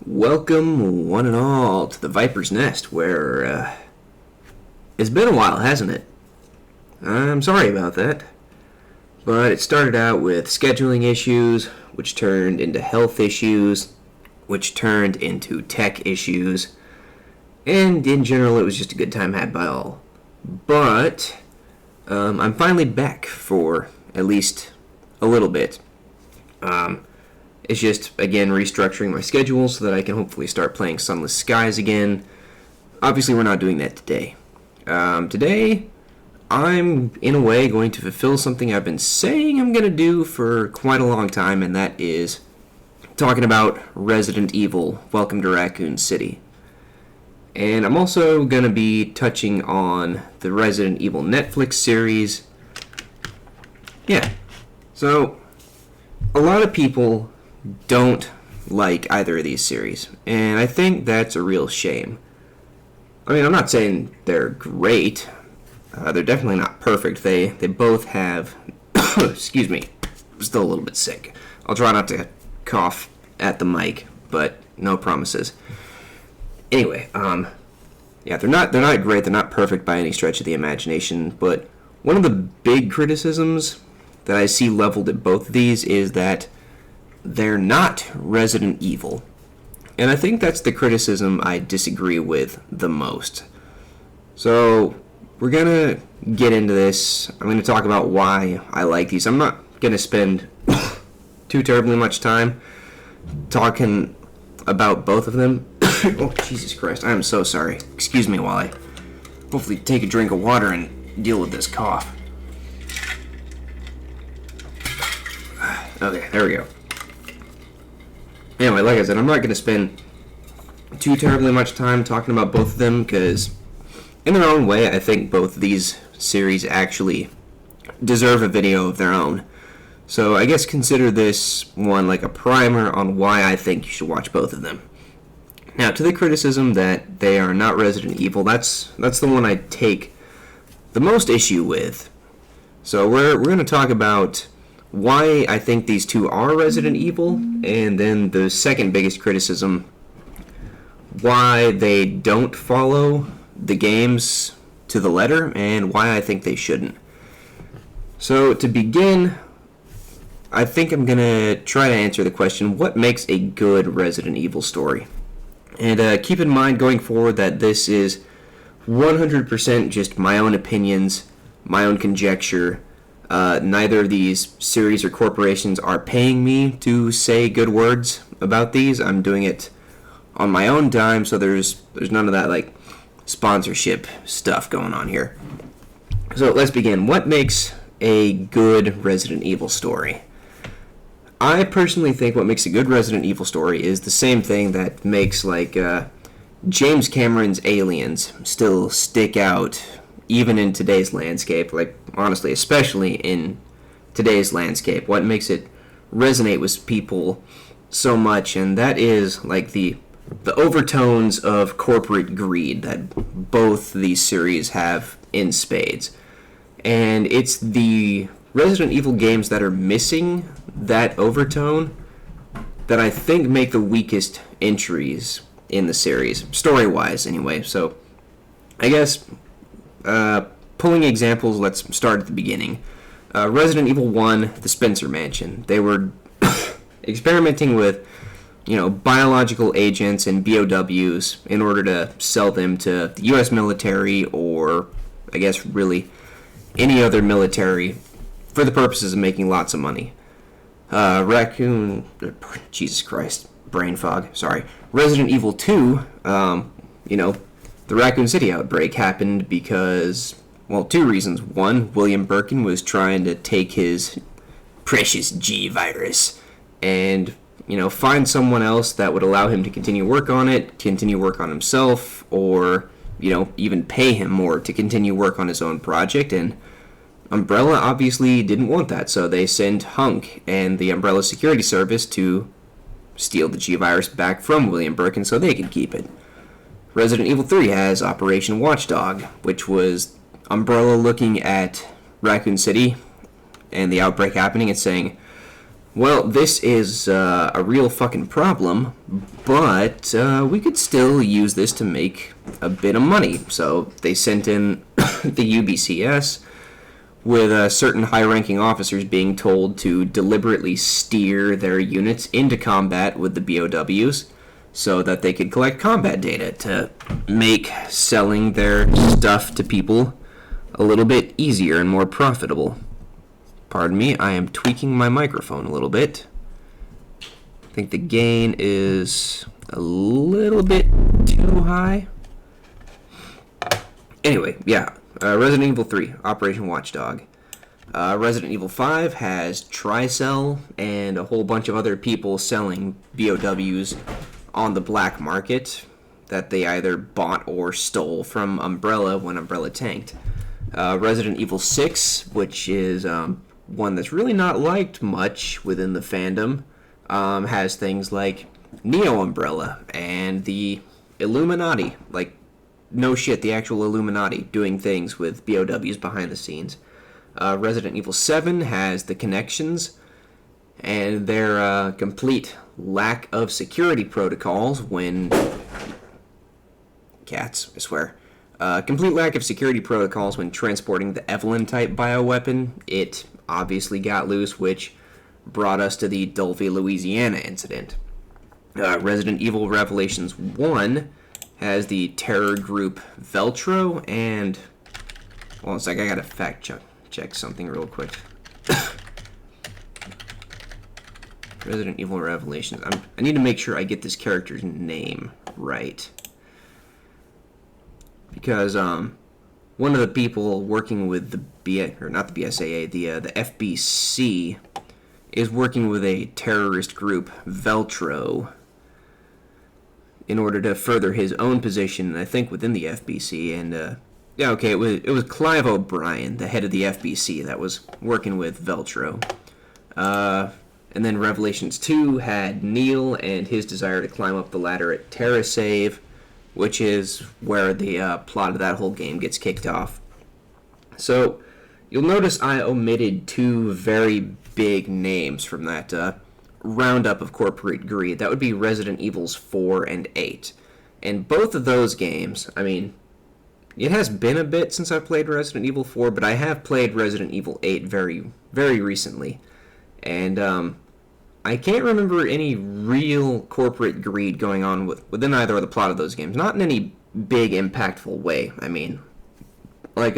Welcome, one and all, to the Viper's Nest, where it's been a while, hasn't it? I'm sorry about that, but it started out with scheduling issues, which turned into health issues, which turned into tech issues, and in general, it was just a good time had by all. But I'm finally back for at least a little bit. It's just, again, restructuring my schedule so that I can hopefully start playing Sunless Skies again. Obviously, we're not doing that today. Today, I'm, in a way, going to fulfill something I've been saying I'm going to do for quite a long time, and that is talking about Resident Evil, Welcome to Raccoon City. And I'm also going to be touching on the Resident Evil Netflix series. Yeah, so a lot of people don't like either of these series, and I think that's a real shame. I mean, I'm not saying they're great. They're definitely not perfect. They both have... excuse me. I'm still a little bit sick. I'll try not to cough at the mic, but no promises. Anyway, yeah, they're not great. They're not perfect by any stretch of the imagination, but one of the big criticisms that I see leveled at both of these is that they're not Resident Evil. And I think that's the criticism I disagree with the most. So, we're going to get into this. I'm going to talk about why I like these. I'm not going to spend too terribly much time talking about both of them. Oh, Jesus Christ. I am so sorry. Excuse me while I hopefully take a drink of water and deal with this cough. Okay, there we go. Anyway, like I said, I'm not going to spend too terribly much time talking about both of them, because in their own way, I think both of these series actually deserve a video of their own. So I guess consider this one like a primer on why I think you should watch both of them. Now, to the criticism that they are not Resident Evil, that's the one I take the most issue with. So we're going to talk about why I think these two are Resident Evil, and then the second biggest criticism, why they don't follow the games to the letter, and why I think they shouldn't. So to begin, I think I'm going to try to answer the question, what makes a good Resident Evil story? And keep in mind going forward that this is 100% just my own opinions, my own conjecture. Neither of these series or corporations are paying me to say good words about these. I'm doing it on my own dime, so there's none of that like sponsorship stuff going on here. So let's begin. What makes a good Resident Evil story? I personally think what makes a good Resident Evil story is the same thing that makes like James Cameron's Aliens still stick out even in today's landscape, like, honestly, especially in today's landscape. What makes it resonate with people so much, and that is, like, the overtones of corporate greed that both these series have in spades. And it's the Resident Evil games that are missing that overtone that I think make the weakest entries in the series, story-wise, anyway. So, I guess... pulling examples, let's start at the beginning. Resident Evil 1, the Spencer Mansion. They were experimenting with, biological agents and BOWs in order to sell them to the U.S. military, or, I guess, really any other military, for the purposes of making lots of money. Raccoon... Jesus Christ. Brain fog. Sorry. Resident Evil 2, the Raccoon City outbreak happened because, well, two reasons. One, William Birkin was trying to take his precious G virus and, find someone else that would allow him to continue work on it, continue work on himself, or, even pay him more to continue work on his own project. And Umbrella obviously didn't want that, so they sent Hunk and the Umbrella Security Service to steal the G virus back from William Birkin so they could keep it. Resident Evil 3 has Operation Watchdog, which was Umbrella looking at Raccoon City and the outbreak happening and saying, Well, this is a real fucking problem, but we could still use this to make a bit of money. So they sent in the UBCS with certain high-ranking officers being told to deliberately steer their units into combat with the BOWs so that they could collect combat data to make selling their stuff to people a little bit easier and more profitable. Pardon me, I am tweaking my microphone a little bit. I think the gain is a little bit too high. Anyway, yeah, Resident Evil 3, Operation Watchdog. Resident Evil 5 has Tricell and a whole bunch of other people selling BOWs on the black market that they either bought or stole from Umbrella when Umbrella tanked. Resident Evil 6, which is one that's really not liked much within the fandom, has things like Neo Umbrella and the Illuminati, like, no shit, the actual Illuminati doing things with BOWs behind the scenes. Resident Evil 7 has the Connections and their complete lack of security protocols when... Cats, I swear. Complete lack of security protocols when transporting the Evelyn-type bioweapon. It obviously got loose, which brought us to the Dulvey, Louisiana incident. Resident Evil Revelations 1 has the terror group Veltro and... Well, it's like I gotta fact check something real quick. Resident Evil Revelations. I need to make sure I get this character's name right. Because one of the people working with the not the BSAA, the FBC is working with a terrorist group, Veltro, in order to further his own position, I think, within the FBC. And yeah, okay, it was Clive O'Brien, the head of the FBC, that was working with Veltro. And then Revelations 2 had Neil and his desire to climb up the ladder at TerraSave, which is where the plot of that whole game gets kicked off. So, you'll notice I omitted two very big names from that roundup of corporate greed. That would be Resident Evils 4 and 8. And both of those games, I mean, it has been a bit since I played Resident Evil 4, but I have played Resident Evil 8 very, very recently. And I can't remember any real corporate greed going on within either of the plot of those games. Not in any big, impactful way. I mean, like,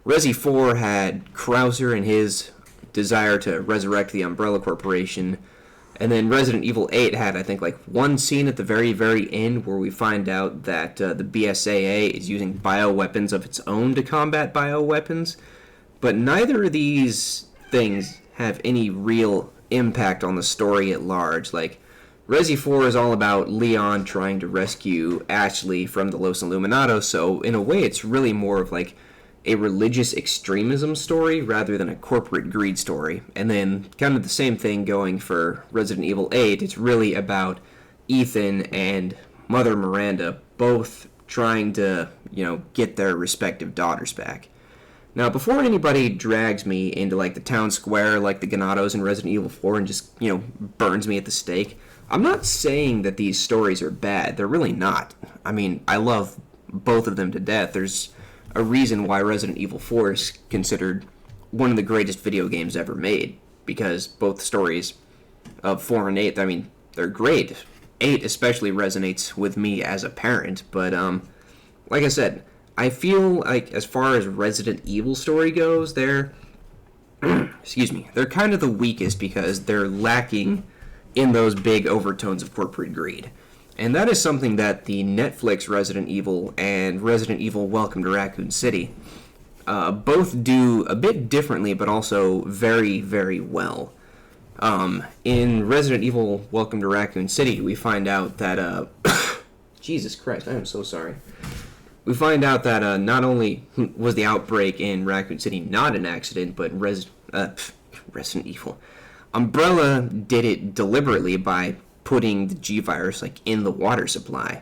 Resi 4 had Krauser and his desire to resurrect the Umbrella Corporation. And then Resident Evil 8 had, I think, like, one scene at the very, very end where we find out that the BSAA is using bioweapons of its own to combat bioweapons. But neither of these things have any real impact on the story at large. Like, Resi 4 is all about Leon trying to rescue Ashley from the Los Illuminados, so in a way it's really more of like a religious extremism story rather than a corporate greed story. And then kind of the same thing going for Resident Evil 8. It's really about Ethan and Mother Miranda both trying to, get their respective daughters back. Now, before anybody drags me into, like, the town square like the Ganados in Resident Evil 4 and just, burns me at the stake, I'm not saying that these stories are bad. They're really not. I mean, I love both of them to death. There's a reason why Resident Evil 4 is considered one of the greatest video games ever made, because both stories of 4 and 8, I mean, they're great. 8 especially resonates with me as a parent, but, like I said, I feel like as far as Resident Evil story goes, they're they're kind of the weakest because they're lacking in those big overtones of corporate greed. And that is something that the Netflix Resident Evil and Resident Evil Welcome to Raccoon City both do a bit differently, but also very, very well. In Resident Evil Welcome to Raccoon City, we find out that... Jesus Christ, I am so sorry. We find out that not only was the outbreak in Raccoon City not an accident, but Resident Evil. Umbrella did it deliberately by putting the G-Virus, like, in the water supply.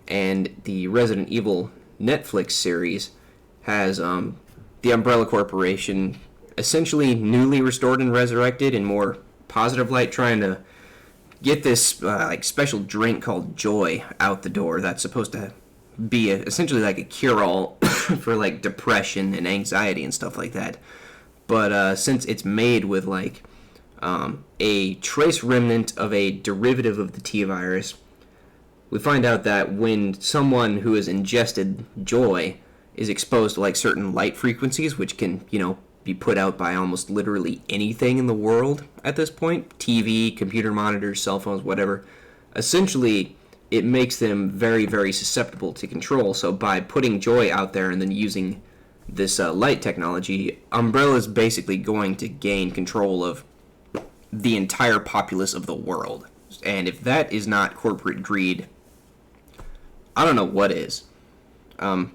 And the Resident Evil Netflix series has the Umbrella Corporation essentially newly restored and resurrected in more positive light, trying to get this like special drink called Joy out the door that's supposed to be essentially like a cure-all for like depression and anxiety and stuff like that. But since it's made with like a trace remnant of a derivative of the T virus, we find out that when someone who has ingested Joy is exposed to like certain light frequencies, which can, be put out by almost literally anything in the world at this point, TV, computer monitors, cell phones, whatever, essentially it makes them very, very susceptible to control. So by putting Joy out there and then using this light technology, Umbrella's basically going to gain control of the entire populace of the world. And if that is not corporate greed, I don't know what is.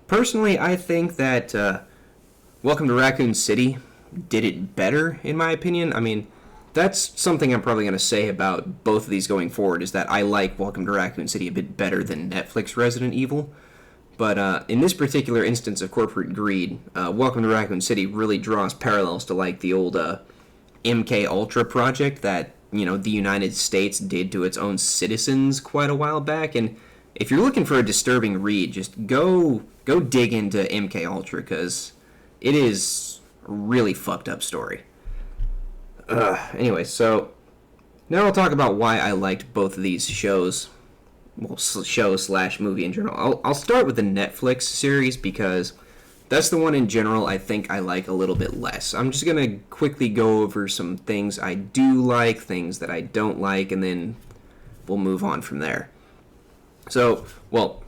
Personally, I think that Welcome to Raccoon City did it better, in my opinion. I mean, that's something I'm probably going to say about both of these going forward, is that I like Welcome to Raccoon City a bit better than Netflix Resident Evil. But in this particular instance of corporate greed, Welcome to Raccoon City really draws parallels to like the old MK Ultra project that, the United States did to its own citizens quite a while back. And if you're looking for a disturbing read, just go dig into MK Ultra, because it is a really fucked up story. Anyway, so now I'll talk about why I liked both of these shows. Well, show/movie in general. I'll start with the Netflix series because that's the one in general I think I like a little bit less. I'm just going to quickly go over some things I do like, things that I don't like, and then we'll move on from there. So, well,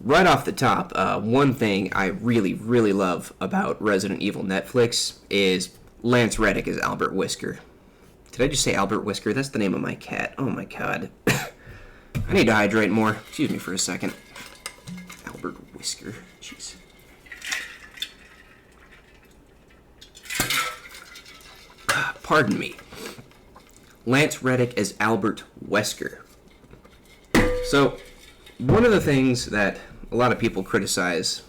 right off the top, one thing I really, really love about Resident Evil Netflix is Lance Reddick as Albert Wesker. Did I just say Albert Wesker? That's the name of my cat. Oh my god. I need to hydrate more. Excuse me for a second. Albert Wesker. Jeez. Pardon me. Lance Reddick as Albert Wesker. So, one of the things that a lot of people criticize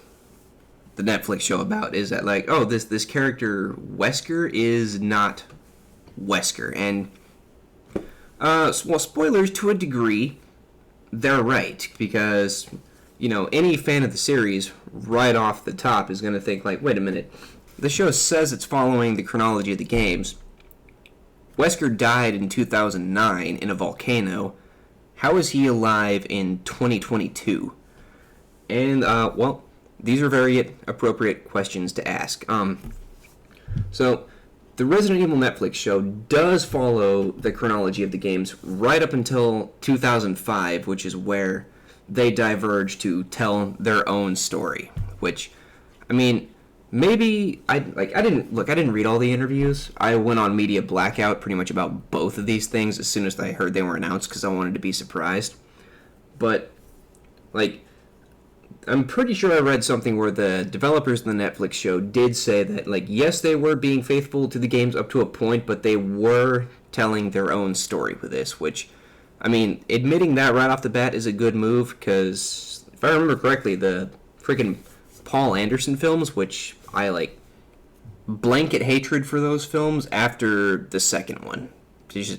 the Netflix show about is that, like, oh, this character Wesker is not Wesker. And, well, spoilers to a degree, they're right. Because, any fan of the series right off the top is going to think, like, wait a minute. The show says it's following the chronology of the games. Wesker died in 2009 in a volcano. How is he alive in 2022? And, well, these are very appropriate questions to ask. So, the Resident Evil Netflix show does follow the chronology of the games right up until 2005, which is where they diverge to tell their own story. Which, I mean, maybe I didn't read all the interviews. I went on media blackout pretty much about both of these things as soon as I heard they were announced because I wanted to be surprised. But, like, I'm pretty sure I read something where the developers of the Netflix show did say that, like, yes, they were being faithful to the games up to a point, but they were telling their own story with this, which, I mean, admitting that right off the bat is a good move, because if I remember correctly, the freaking Paul Anderson films, which I, like, blanket hatred for those films after the second one. This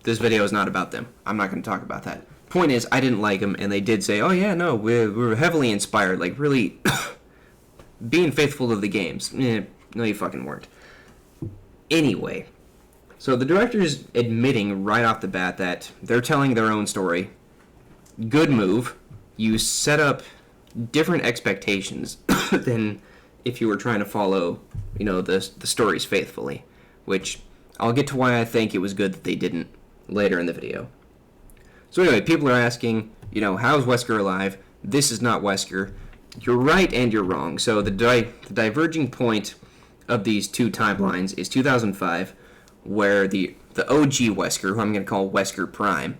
video is not about them. I'm not going to talk about that. Point is, I didn't like them, and they did say, oh yeah, no, we're heavily inspired, like, really being faithful to the games. No, you fucking weren't. Anyway, so the director's admitting right off the bat that they're telling their own story. Good move. You set up different expectations than if you were trying to follow, the stories faithfully, which I'll get to why I think it was good that they didn't later in the video. So anyway, people are asking, how's Wesker alive? This is not Wesker. You're right and you're wrong. So the diverging point of these two timelines is 2005, where the OG Wesker, who I'm going to call Wesker Prime,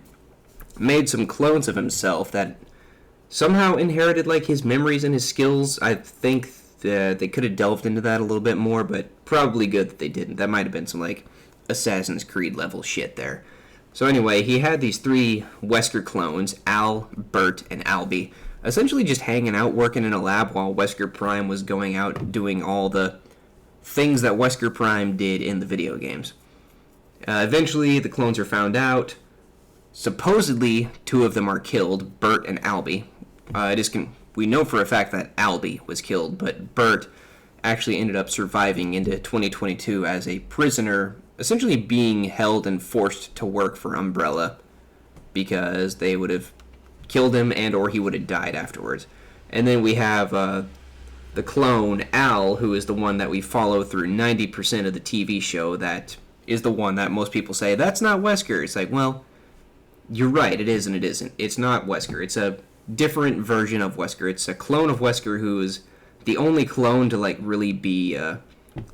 made some clones of himself that somehow inherited, like, his memories and his skills. I think they could have delved into that a little bit more, but probably good that they didn't. That might have been some, like, Assassin's Creed level shit there. So anyway, he had these three Wesker clones, Al, Bert, and Albie, essentially just hanging out, working in a lab while Wesker Prime was going out doing all the things that Wesker Prime did in the video games. Eventually, the clones are found out. Supposedly, 2 of them are killed, Bert and Albie. We know for a fact that Albie was killed, but Bert actually ended up surviving into 2022 as a prisoner, essentially being held and forced to work for Umbrella because they would have killed him and or he would have died afterwards. And then we have the clone, Al, who is the one that we follow through 90% of the TV show. That is the one that most people say, that's not Wesker. It's like, well, you're right, it is and it isn't. It's not Wesker. It's a different version of Wesker. It's a clone of Wesker who is the only clone to like really be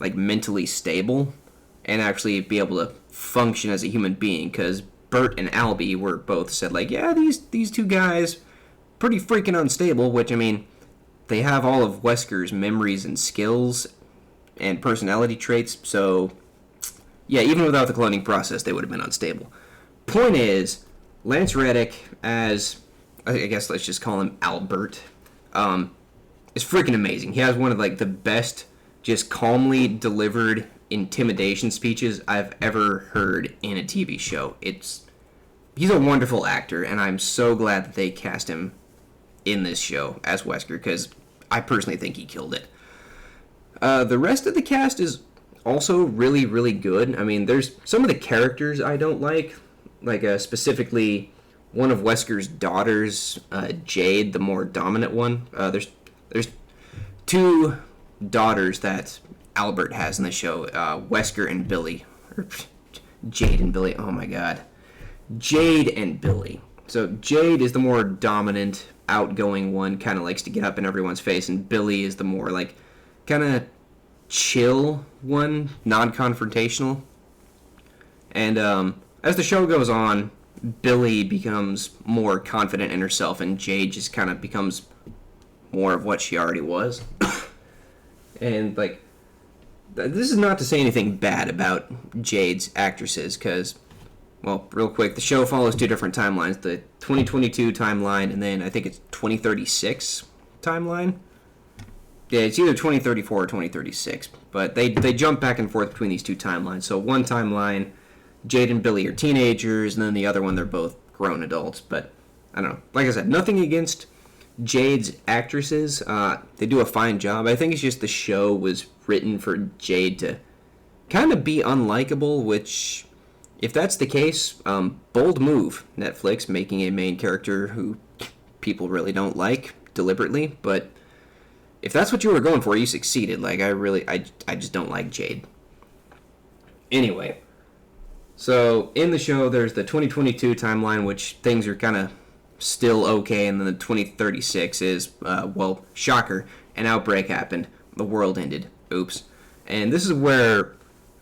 like mentally stable and actually be able to function as a human being, because Bert and Albie were both said like, yeah, these 2 guys pretty freaking unstable, which, I mean, they have all of Wesker's memories and skills and personality traits, so yeah, even without the cloning process, they would have been unstable. Point is, Lance Reddick, as I guess let's just call him Albert, is freaking amazing. He has one of like the best, just calmly delivered intimidation speeches I've ever heard in a TV show. He's a wonderful actor, and I'm so glad that they cast him in this show as Wesker, because I personally think he killed it. The rest of the cast is also really, really good. I mean, there's some of the characters I don't like specifically one of Wesker's daughters, Jade, the more dominant one. There's 2 daughters that Albert has in the show, Wesker and Billy. Or Jade and Billy, oh my god. Jade and Billy. So Jade is the more dominant, outgoing one, kind of likes to get up in everyone's face, and Billy is the more, like, kind of chill one, non-confrontational. And as the show goes on, Billy becomes more confident in herself, and Jade just kind of becomes more of what she already was. And, like, this is not to say anything bad about Jade's actresses, because, well, real quick, the show follows 2 different timelines. The 2022 timeline, and then I think it's 2036 timeline. Yeah, it's either 2034 or 2036, but they jump back and forth between these 2 timelines. So one timeline, Jade and Billy are teenagers, and then the other one, they're both grown adults. But, I don't know. Like I said, nothing against Jade's actresses. They do a fine job. I think it's just the show was written for Jade to kind of be unlikable, which, if that's the case, bold move, Netflix, making a main character who people really don't like deliberately. But if that's what you were going for, you succeeded. Like, I just don't like Jade. Anyway, so in the show, there's the 2022 timeline, which things are kind of still okay, and then the 2036 is, well, shocker, an outbreak happened. The world ended. Oops. And this is where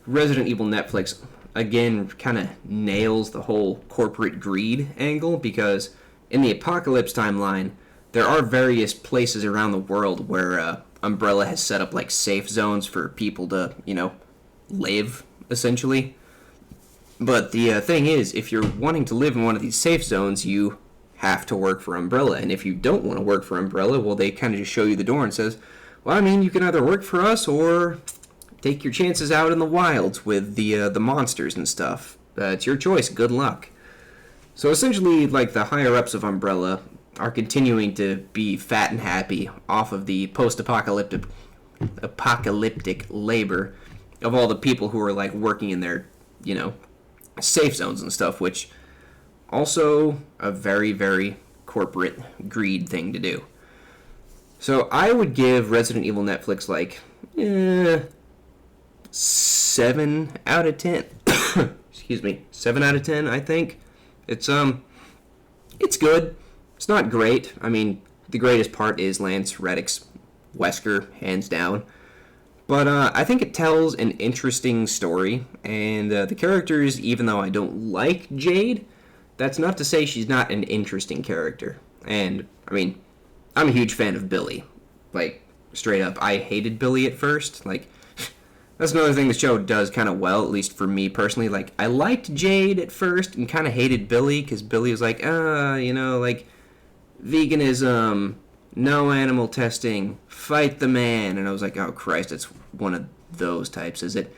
Resident Evil Netflix, again, kind of nails the whole corporate greed angle, because in the Apocalypse timeline, there are various places around the world where Umbrella has set up, like, safe zones for people to, live, essentially. But the thing is, if you're wanting to live in one of these safe zones, you have to work for Umbrella. And if you don't want to work for Umbrella, well, they kind of just show you the door and says, well, I mean, you can either work for us or take your chances out in the wilds with the monsters and stuff. It's your choice. Good luck. So essentially, like, the higher-ups of Umbrella are continuing to be fat and happy off of the post-apocalyptic labor of all the people who are, like, working in their, safe zones and stuff, which also a very, very corporate greed thing to do. So I would give Resident Evil Netflix, like, 7 out of 10. Excuse me, 7 out of 10, I think. It's good. It's not great. I mean, the greatest part is Lance Reddick's Wesker, hands down. But I think it tells an interesting story, and the characters, even though I don't like Jade, that's not to say she's not an interesting character. And, I mean, I'm a huge fan of Billy. Like, straight up, I hated Billy at first. Like, that's another thing the show does kind of well, at least for me personally. Like, I liked Jade at first and kind of hated Billy, because Billy was like, like, veganism, no animal testing, fight the man. And I was like, oh, Christ, it's one of those types, is it?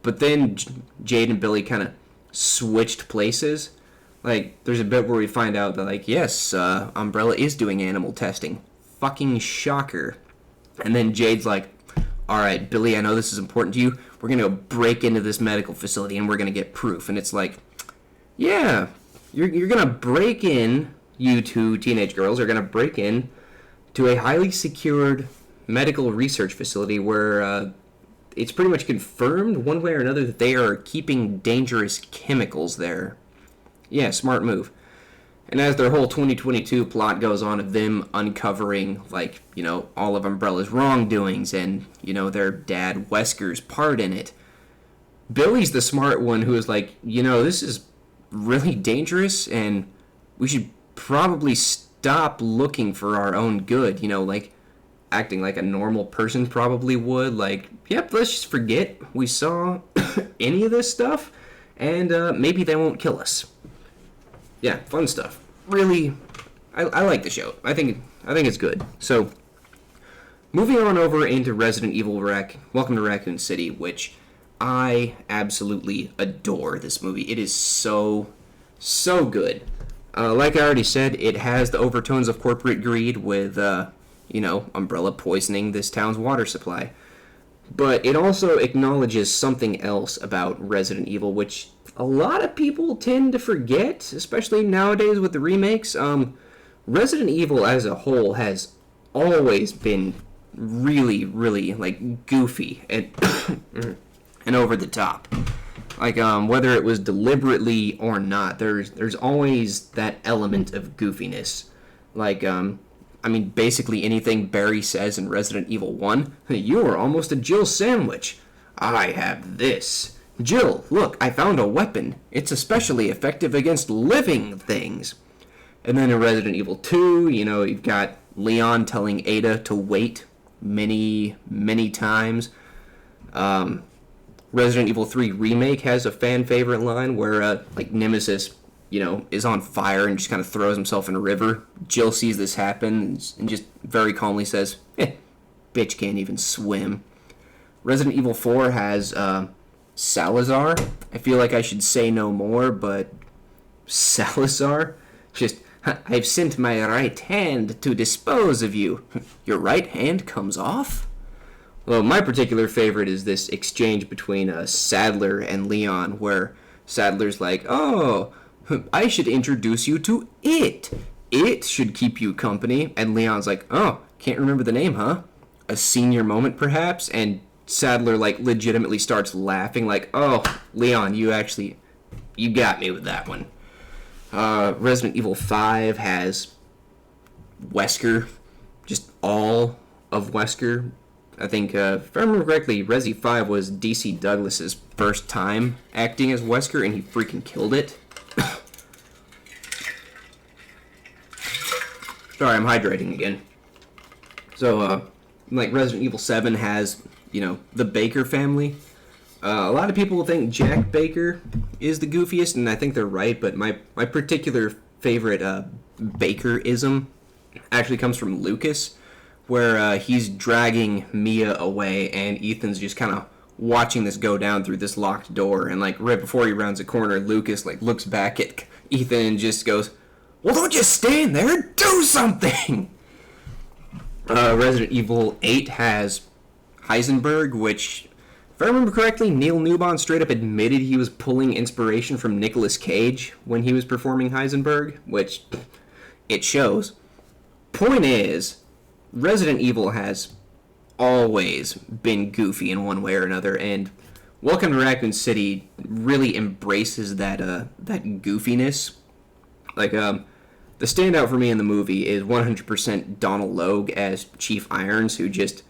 But then Jade and Billy kind of switched places. Like, there's a bit where we find out that, like, yes, Umbrella is doing animal testing. Fucking shocker. And then Jade's like, all right, Billy, I know this is important to you. We're going to break into this medical facility and we're going to get proof. And it's like, yeah, you're going to break in, you two teenage girls are going to break in to a highly secured medical research facility where it's pretty much confirmed one way or another that they are keeping dangerous chemicals there. Yeah, smart move. And as their whole 2022 plot goes on of them uncovering, like, you know, all of Umbrella's wrongdoings and, you know, their dad Wesker's part in it, Billy's the smart one who is like, you know, this is really dangerous and we should probably stop looking for our own good, you know, like acting like a normal person probably would. Like, yep, let's just forget we saw any of this stuff and maybe they won't kill us. Yeah, fun stuff. Really, I like the show. I think it's good. So, moving on over into Resident Evil Welcome to Raccoon City, which I absolutely adore this movie. It is so good. Like I already said, it has the overtones of corporate greed with, you know, Umbrella poisoning this town's water supply. But it also acknowledges something else about Resident Evil, which a lot of people tend to forget, especially nowadays with the remakes. Resident Evil as a whole has always been really, really, like, goofy and and over the top. Like, whether it was deliberately or not, there's always that element of goofiness. Like, I mean, basically anything Barry says in Resident Evil 1, you are almost a Jill sandwich. I have this. Jill, look, I found a weapon. It's especially effective against living things. And then in Resident Evil 2, you know, you've got Leon telling Ada to wait many, many times. Resident Evil 3 Remake has a fan favorite line where, like, Nemesis, you know, is on fire and just kind of throws himself in a river. Jill sees this happen and just very calmly says, bitch can't even swim. Resident Evil 4 has, Salazar. I feel like I should say no more, but Salazar? Just, I've sent my right hand to dispose of you. Your right hand comes off? Well, my particular favorite is this exchange between Sadler and Leon, where Sadler's like, oh, I should introduce you to it. It should keep you company. And Leon's like, oh, can't remember the name, huh? A senior moment, perhaps? And Sadler, like, legitimately starts laughing, like, oh, Leon, you got me with that one. Resident Evil 5 has Wesker, just all of Wesker. I think, if I remember correctly, Resi 5 was DC Douglas's first time acting as Wesker, and he freaking killed it. Sorry, I'm hydrating again. So, like, Resident Evil 7 has, you know, the Baker family. A lot of people think Jack Baker is the goofiest, and I think they're right, but my particular favorite Baker-ism actually comes from Lucas, where he's dragging Mia away, and Ethan's just kind of watching this go down through this locked door, and, like, right before he rounds a corner, Lucas, like, looks back at Ethan and just goes, well, don't just stand there, do something! Resident Evil 8 has Heisenberg, which, if I remember correctly, Neil Newbon straight up admitted he was pulling inspiration from Nicolas Cage when he was performing Heisenberg, which it shows. Point is, Resident Evil has always been goofy in one way or another, and Welcome to Raccoon City really embraces that goofiness. Like, the standout for me in the movie is 100% Donald Logue as Chief Irons, who just,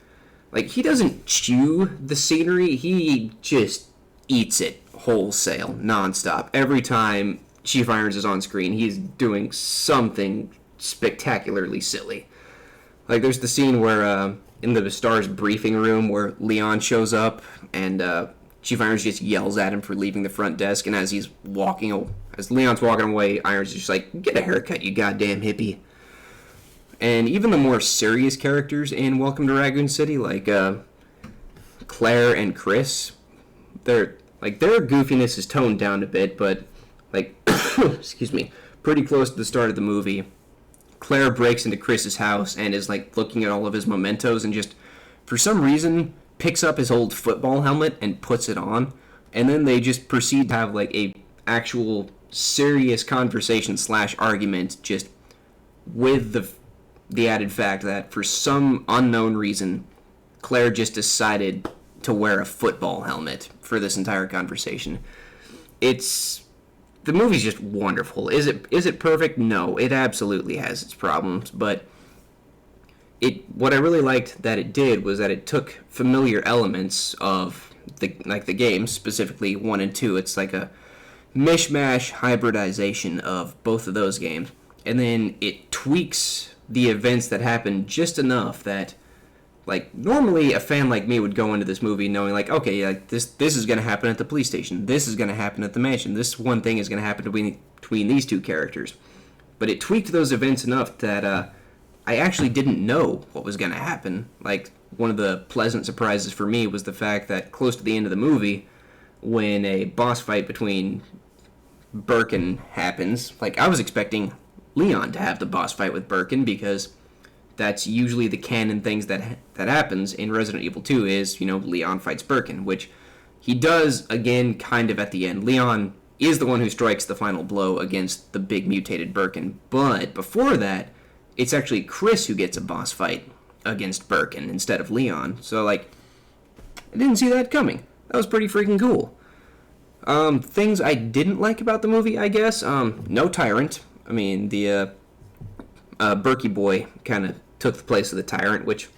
like, he doesn't chew the scenery, he just eats it wholesale, nonstop. Every time Chief Irons is on screen, he's doing something spectacularly silly. Like, there's the scene where, in the STARS briefing room, where Leon shows up, and Chief Irons just yells at him for leaving the front desk, and as Leon's walking away, Irons is just like, get a haircut, you goddamn hippie. And even the more serious characters in Welcome to Raccoon City, like Claire and Chris, their goofiness is toned down a bit, but like excuse me, pretty close to the start of the movie, Claire breaks into Chris's house and is like looking at all of his mementos and just for some reason picks up his old football helmet and puts it on, and then they just proceed to have like a actual serious conversation / argument, just with the added fact that for some unknown reason Claire just decided to wear a football helmet for this entire conversation. The movie's just wonderful. Is it perfect? No, it absolutely has its problems, but what I really liked that it did was that it took familiar elements of the games, specifically 1 and 2. It's like a mishmash hybridization of both of those games, and then it tweaks the events that happen just enough that, like, normally a fan like me would go into this movie knowing, like, okay, like this is going to happen at the police station, this is going to happen at the mansion, this one thing is going to happen between these two characters. But it tweaked those events enough that I actually didn't know what was going to happen. Like, one of the pleasant surprises for me was the fact that close to the end of the movie, when a boss fight between Birkin happens, like, I was expecting Leon to have the boss fight with Birkin, because that's usually the canon things that happens in Resident Evil 2 is, Leon fights Birkin, which he does, again, kind of at the end. Leon is the one who strikes the final blow against the big mutated Birkin, but before that, it's actually Chris who gets a boss fight against Birkin instead of Leon. So, like, I didn't see that coming. That was pretty freaking cool. Things I didn't like about the movie, I guess. No Tyrant. I mean, the Berkey boy kind of took the place of the Tyrant, which,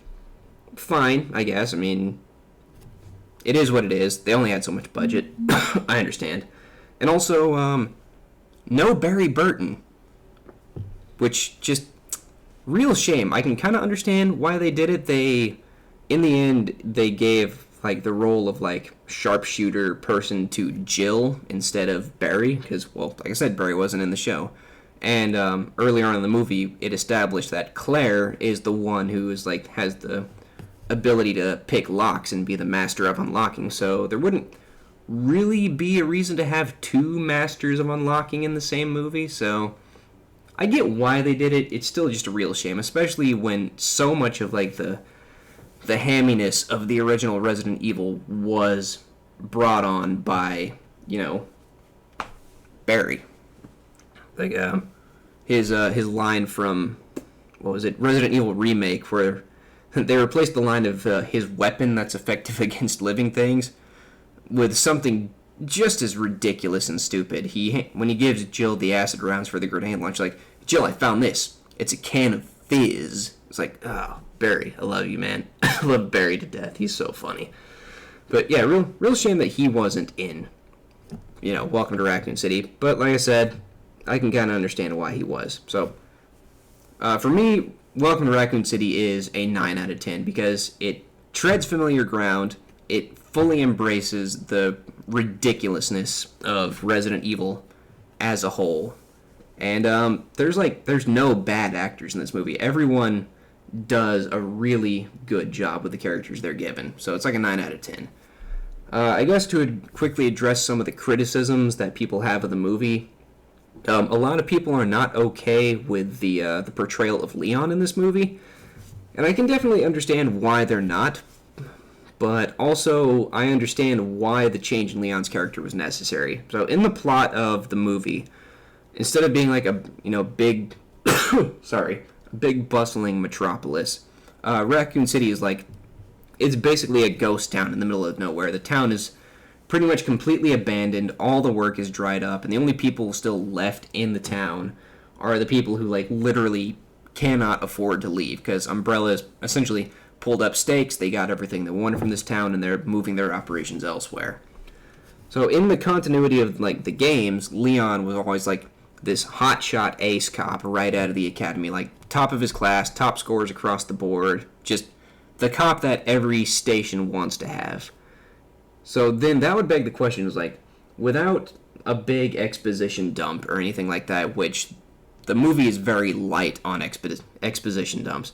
fine, I guess. I mean, it is what it is. They only had so much budget. I understand. And also, no Barry Burton, which just, real shame. I can kind of understand why they did it. In the end, they gave, like, the role of, like, sharpshooter person to Jill instead of Barry, because, well, like I said, Barry wasn't in the show. And earlier on in the movie, it established that Claire is the one who is, like, has the ability to pick locks and be the master of unlocking. So there wouldn't really be a reason to have two masters of unlocking in the same movie. So I get why they did it. It's still just a real shame, especially when so much of, like, the hamminess of the original Resident Evil was brought on by, Barry. Like, his line from, what was it, Resident Evil Remake, where they replaced the line of his weapon that's effective against living things with something just as ridiculous and stupid. When he gives Jill the acid rounds for the grenade launch, like, Jill, I found this. It's a can of fizz. It's like, oh, Barry, I love you, man. I love Barry to death. He's so funny. But yeah, real shame that he wasn't in, Welcome to Raccoon City. But like I said, I can kind of understand why he was. So, for me, Welcome to Raccoon City is a 9 out of 10 because it treads familiar ground. It fully embraces the ridiculousness of Resident Evil as a whole. And there's no bad actors in this movie. Everyone does a really good job with the characters they're given. So it's like a 9 out of 10. I guess to quickly address some of the criticisms that people have of the movie, a lot of people are not okay with the portrayal of Leon in this movie, and I can definitely understand why they're not, but also I understand why the change in Leon's character was necessary. So in the plot of the movie, instead of being like a big big bustling metropolis, Raccoon City is like, it's basically a ghost town in the middle of nowhere. The town is pretty much completely abandoned, all the work is dried up, and the only people still left in the town are the people who, like, literally cannot afford to leave, because Umbrella's essentially pulled up stakes, they got everything they wanted from this town, and they're moving their operations elsewhere. So in the continuity of, like, the games, Leon was always, like, this hotshot ace cop right out of the academy, like, top of his class, top scores across the board, just the cop that every station wants to have. So then that would beg the question, is like, without a big exposition dump or anything like that, which the movie is very light on exposition dumps,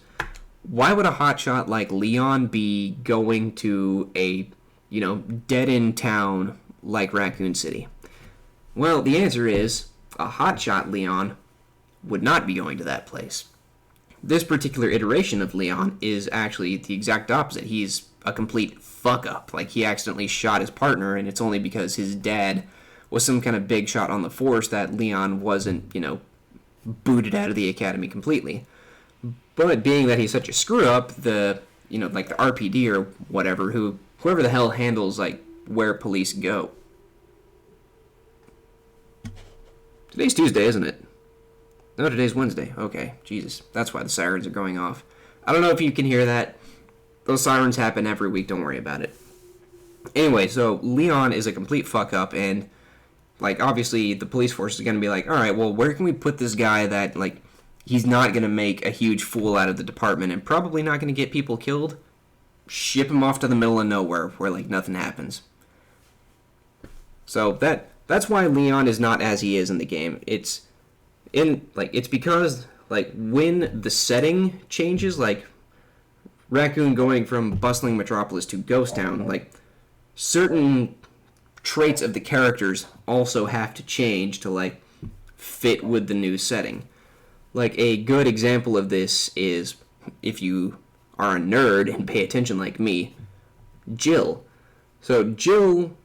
why would a hotshot like Leon be going to a, dead-end town like Raccoon City? Well, the answer is a hotshot Leon would not be going to that place. This particular iteration of Leon is actually the exact opposite. He's a complete fuck-up. Like, he accidentally shot his partner, and it's only because his dad was some kind of big shot on the force that Leon wasn't, booted out of the academy completely. But being that he's such a screw-up, the RPD or whatever, whoever the hell handles, where police go. Today's Tuesday, isn't it? No, today's Wednesday. Okay, Jesus. That's why the sirens are going off. I don't know if you can hear that. Those sirens happen every week. Don't worry about it. Anyway, so Leon is a complete fuck-up, and, obviously the police force is going to be like, all right, well, where can we put this guy that, he's not going to make a huge fool out of the department and probably not going to get people killed? Ship him off to the middle of nowhere where, nothing happens. So that's why Leon is not as he is in the game. It's because when the setting changes, Raccoon going from bustling metropolis to ghost town, certain traits of the characters also have to change to fit with the new setting. A good example of this is, if you are a nerd and pay attention like me, Jill. So Jill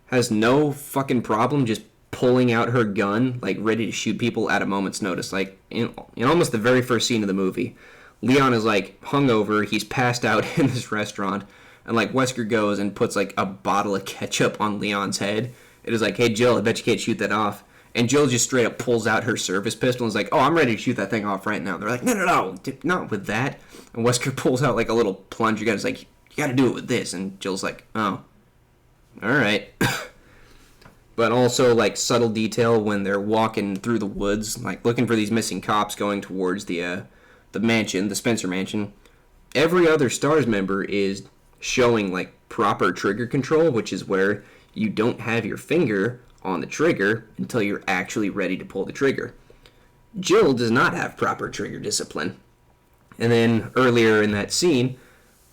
has no fucking problem just pulling out her gun, ready to shoot people at a moment's notice. In almost the very first scene of the movie, Leon is, hungover, he's passed out in this restaurant, and, Wesker goes and puts, a bottle of ketchup on Leon's head. It is hey, Jill, I bet you can't shoot that off. And Jill just straight up pulls out her service pistol and is oh, I'm ready to shoot that thing off right now. They're no, not with that. And Wesker pulls out, a little plunger gun. He's you gotta do it with this. And Jill's oh, alright. But also, subtle detail when they're walking through the woods, looking for these missing cops going towards the mansion, the Spencer mansion. Every other STARS member is showing, proper trigger control, which is where you don't have your finger on the trigger until you're actually ready to pull the trigger. Jill does not have proper trigger discipline. And then, earlier in that scene,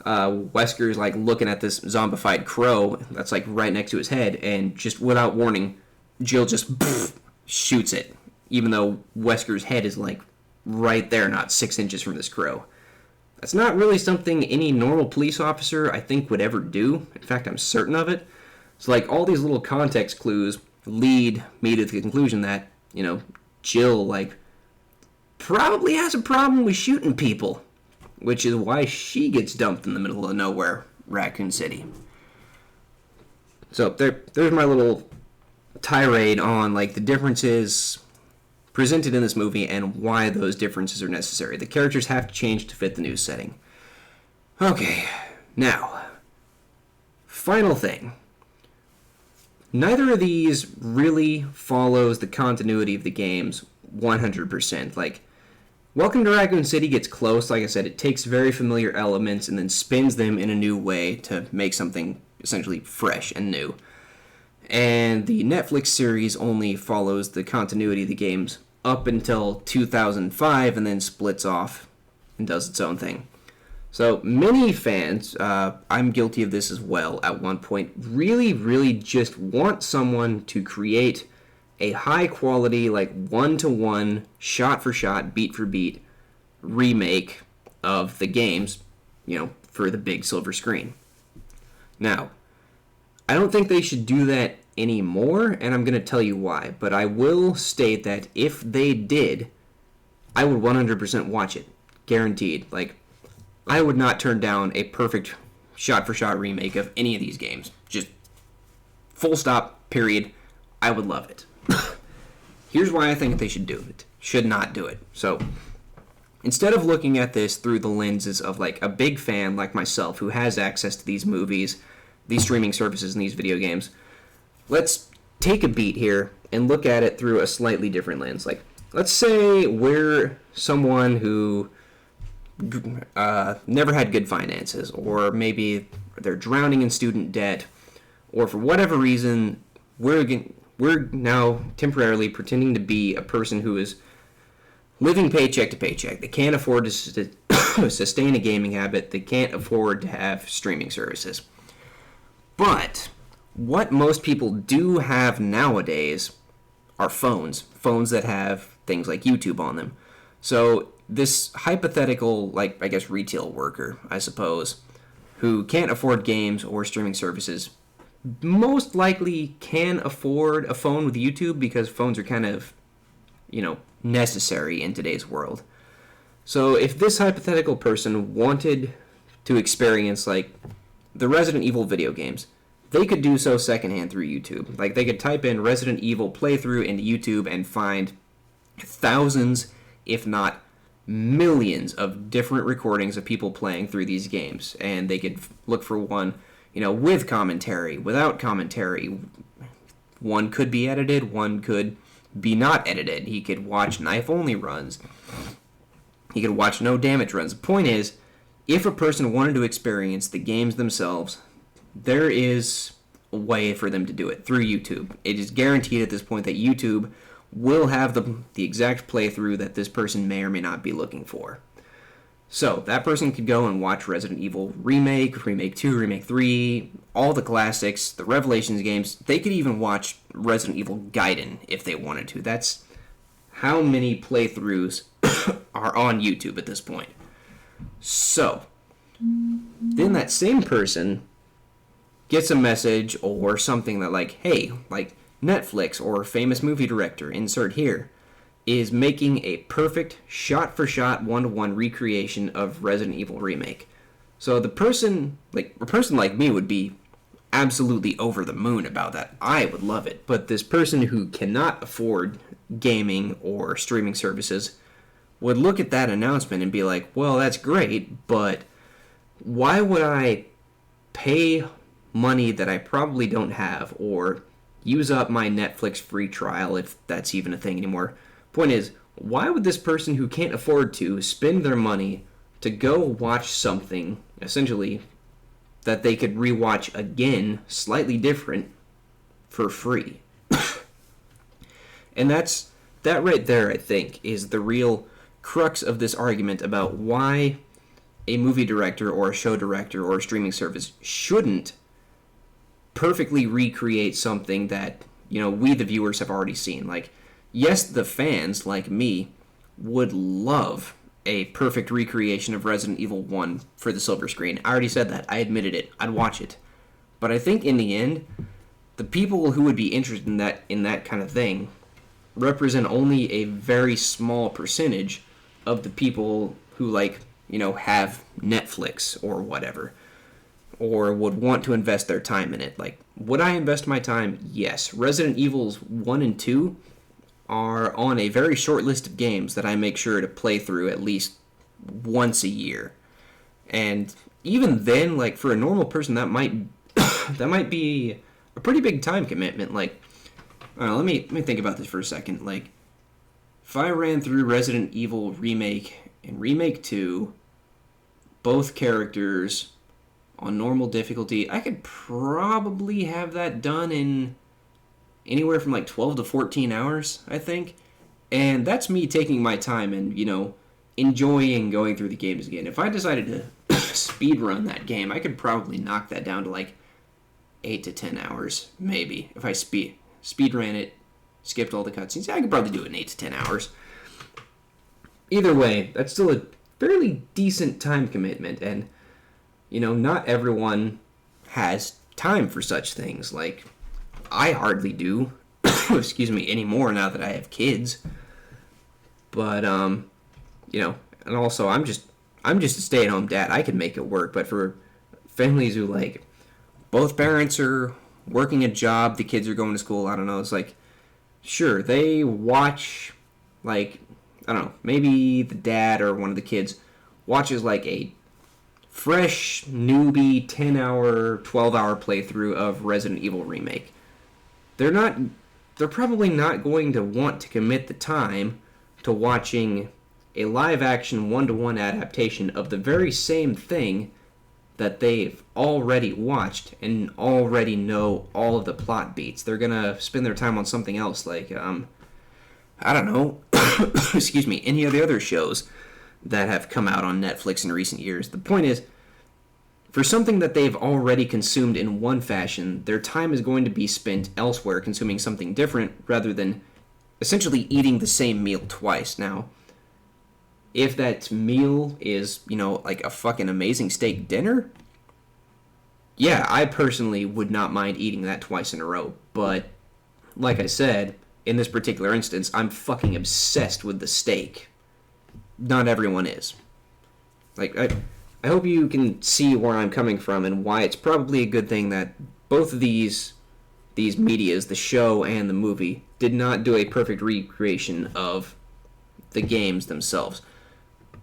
Wesker's looking at this zombified crow that's right next to his head, and just without warning, Jill just shoots it, even though Wesker's head is right there, not 6 inches from this crow. That's not really something any normal police officer I think would ever do. In fact, I'm certain of it. So all these little context clues lead me to the conclusion that, Jill probably has a problem with shooting people, which is why she gets dumped in the middle of nowhere, Raccoon City. So there's my little tirade on the differences presented in this movie and why those differences are necessary. The characters have to change to fit the new setting. Okay, now, final thing. Neither of these really follows the continuity of the games 100%. Welcome to Raccoon City gets close. Like I said, it takes very familiar elements and then spins them in a new way to make something essentially fresh and new. And the Netflix series only follows the continuity of the games up until 2005 and then splits off and does its own thing. So many fans, I'm guilty of this as well at one point, really just want someone to create a high-quality, one-to-one, shot-for-shot, beat-for-beat remake of the games, for the big silver screen. Now, I don't think they should do that anymore, and I'm going to tell you why. But I will state that if they did, I would 100% watch it. Guaranteed. I would not turn down a perfect shot-for-shot remake of any of these games. Just full stop, period. I would love it. Here's why I think they should do it. Should not do it. So, instead of looking at this through the lenses of a big fan like myself who has access to these movies, these streaming services, and these video games, let's take a beat here and look at it through a slightly different lens. Let's say we're someone who never had good finances, or maybe they're drowning in student debt, or for whatever reason, we're now temporarily pretending to be a person who is living paycheck to paycheck. They can't afford to sustain a gaming habit, they can't afford to have streaming services. But what most people do have nowadays are phones that have things like YouTube on them. So this hypothetical, like, I guess, retail worker, I suppose, who can't afford games or streaming services, most likely can afford a phone with YouTube because phones are kind of, necessary in today's world. So if this hypothetical person wanted to experience, like, the Resident Evil video games, they could do so secondhand through YouTube. Like, they could type in Resident Evil playthrough into YouTube and find thousands, if not millions, of different recordings of people playing through these games. And they could look for one, with commentary, without commentary. One could be edited, one could be not edited. He could watch knife-only runs. He could watch no damage runs. The point is, if a person wanted to experience the games themselves, there is a way for them to do it through YouTube. It is guaranteed at this point that YouTube will have the exact playthrough that this person may or may not be looking for. So that person could go and watch Resident Evil Remake, Remake 2, Remake 3, all the classics, the Revelations games. They could even watch Resident Evil Gaiden if they wanted to. That's how many playthroughs are on YouTube at this point. So, then that same person gets a message or something that, like, hey, like Netflix or famous movie director, insert here, is making a perfect shot-for-shot, one-to-one recreation of Resident Evil Remake. So a person like me would be absolutely over the moon about that. I would love it. But this person who cannot afford gaming or streaming services would look at that announcement and be like, well, that's great, but why would I pay money that I probably don't have or use up my Netflix free trial, if that's even a thing anymore? Point is, why would this person who can't afford to spend their money to go watch something, essentially, that they could rewatch again, slightly different, for free? And that right there, I think, is the real crux of this argument about why a movie director or a show director or a streaming service shouldn't perfectly recreate something that, we the viewers have already seen. Like, yes, the fans, like me, would love a perfect recreation of Resident Evil 1 for the silver screen. I already said that. I admitted it. I'd watch it. But I think in the end, the people who would be interested in that kind of thing represent only a very small percentage of the people who, have Netflix or whatever, or would want to invest their time in it. Like, would I invest my time? Yes. Resident Evils 1 and 2 are on a very short list of games that I make sure to play through at least once a year. And even then, like, for a normal person, that might be a pretty big time commitment. Like, let me think about this for a second. Like, if I ran through Resident Evil Remake and Remake 2, both characters on normal difficulty, I could probably have that done in anywhere from 12 to 14 hours, I think. And that's me taking my time and, enjoying going through the games again. If I decided to speedrun that game, I could probably knock that down to 8 to 10 hours, maybe. If I speedran it, skipped all the cutscenes, I could probably do it in 8 to 10 hours. Either way, that's still a fairly decent time commitment, and, not everyone has time for such things. Like, I hardly do, excuse me, anymore now that I have kids. But, and also I'm just a stay-at-home dad. I can make it work. But for families who, both parents are working a job, the kids are going to school, I don't know, it's sure, they watch, I don't know, maybe the dad or one of the kids watches, a fresh, newbie, 10-hour, 12-hour playthrough of Resident Evil Remake. They're probably not going to want to commit the time to watching a live-action one-to-one adaptation of the very same thing that they've already watched and already know all of the plot beats. They're going to spend their time on something else, I don't know, excuse me, any of the other shows that have come out on Netflix in recent years. The point is, for something that they've already consumed in one fashion, their time is going to be spent elsewhere consuming something different rather than essentially eating the same meal twice. Now, if that meal is, like a fucking amazing steak dinner, yeah, I personally would not mind eating that twice in a row. But, like I said, in this particular instance, I'm fucking obsessed with the steak. Not everyone is. Like, I hope you can see where I'm coming from and why it's probably a good thing that both of these medias, the show and the movie, did not do a perfect recreation of the games themselves.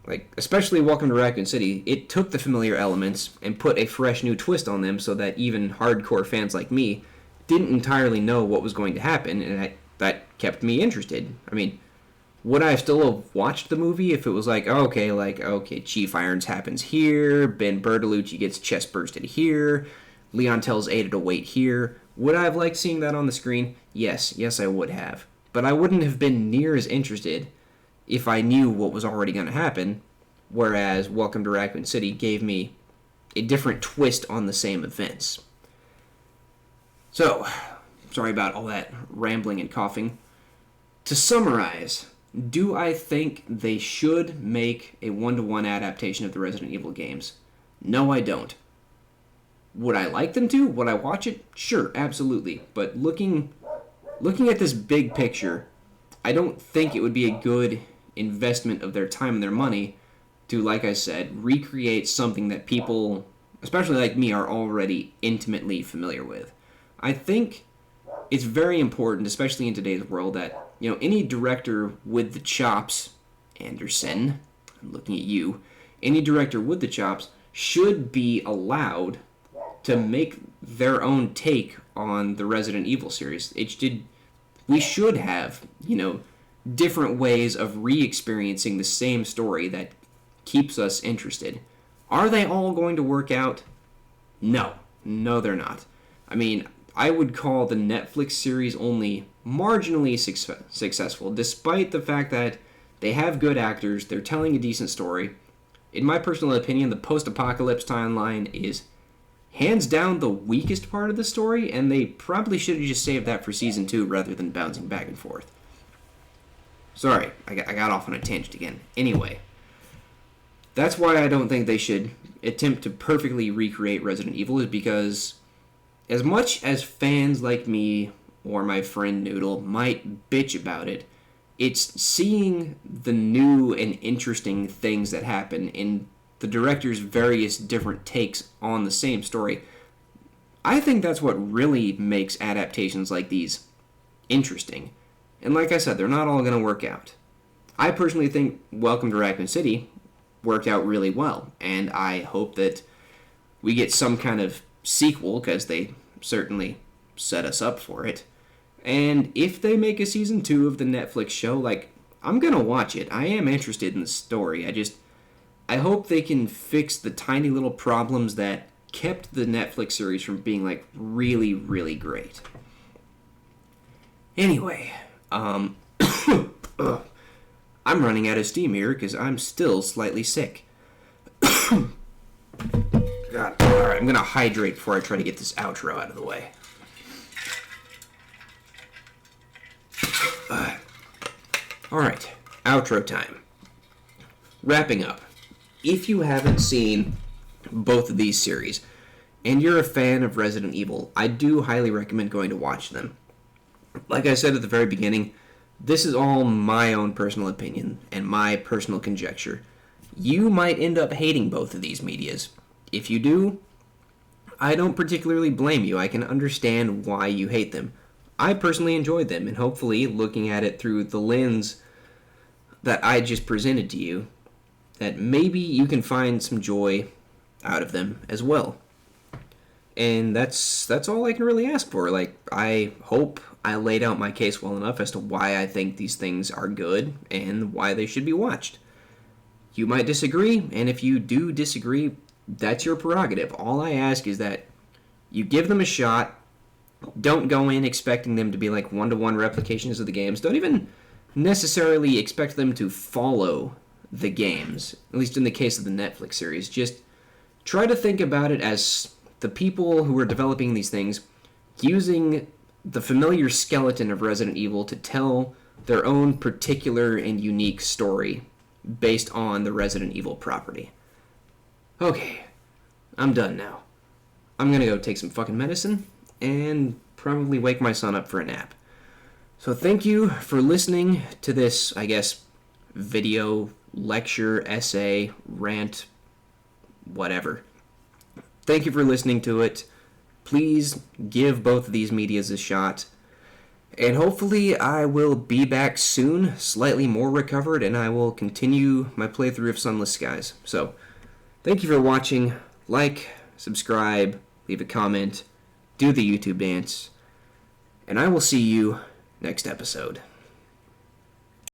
Like, especially Welcome to Raccoon City, it took the familiar elements and put a fresh new twist on them so that even hardcore fans like me didn't entirely know what was going to happen, and that kept me interested. I mean, would I still have watched the movie if it was okay, Chief Irons happens here, Ben Bertolucci gets chest bursted here, Leon tells Ada to wait here? Would I have liked seeing that on the screen? Yes, I would have. But I wouldn't have been near as interested if I knew what was already going to happen, whereas Welcome to Raccoon City gave me a different twist on the same events. So, sorry about all that rambling and coughing. To summarize, do I think they should make a 1-to-1 adaptation of the Resident Evil games? No, I don't. Would I like them to? Would I watch it? Sure, absolutely. But looking at this big picture, I don't think it would be a good investment of their time and their money to, like I said, recreate something that people, especially like me, are already intimately familiar with. I think it's very important, especially in today's world, that any director with the chops, Anderson, I'm looking at you, any director with the chops should be allowed to make their own take on the Resident Evil series. We should have, different ways of re-experiencing the same story that keeps us interested. Are they all going to work out? No, they're not. I mean, I would call the Netflix series only marginally successful, despite the fact that they have good actors, they're telling a decent story. In my personal opinion, the post-apocalypse timeline is hands down the weakest part of the story, and they probably should have just saved that for Season 2 rather than bouncing back and forth. Sorry, I got off on a tangent again. Anyway, that's why I don't think they should attempt to perfectly recreate Resident Evil, is because as much as fans like me or my friend Noodle might bitch about it, it's seeing the new and interesting things that happen in the director's various different takes on the same story. I think that's what really makes adaptations like these interesting. And like I said, they're not all going to work out. I personally think Welcome to Raccoon City worked out really well, and I hope that we get some kind of sequel, because they certainly set us up for it. And if they make a Season 2 of the Netflix show, I'm going to watch it. I am interested in the story. I hope they can fix the tiny little problems that kept the Netflix series from being, really, really great. Anyway, I'm running out of steam here because I'm still slightly sick. God. Alright, I'm going to hydrate before I try to get this outro out of the way. Alright, outro time. Wrapping up. If you haven't seen both of these series, and you're a fan of Resident Evil, I do highly recommend going to watch them. Like I said at the very beginning, this is all my own personal opinion and my personal conjecture. You might end up hating both of these medias. If you do, I don't particularly blame you. I can understand why you hate them. I personally enjoyed them, and hopefully, looking at it through the lens that I just presented to you, that maybe you can find some joy out of them as well. And that's all I can really ask for. I hope I laid out my case well enough as to why I think these things are good and why they should be watched. You might disagree, and if you do disagree, that's your prerogative. All I ask is that you give them a shot. Don't go in expecting them to be like one-to-one replications of the games. Don't even necessarily expect them to follow the games, at least in the case of the Netflix series. Just try to think about it as the people who are developing these things using the familiar skeleton of Resident Evil to tell their own particular and unique story based on the Resident Evil property. Okay, I'm done now. I'm gonna go take some fucking medicine and probably wake my son up for a nap. So thank you for listening to this, I guess, video, lecture, essay, rant, whatever. Thank you for listening to it. Please give both of these medias a shot. And hopefully I will be back soon, slightly more recovered, and I will continue my playthrough of Sunless Skies. So, thank you for watching. Like, subscribe, leave a comment, do the YouTube dance, and I will see you next episode.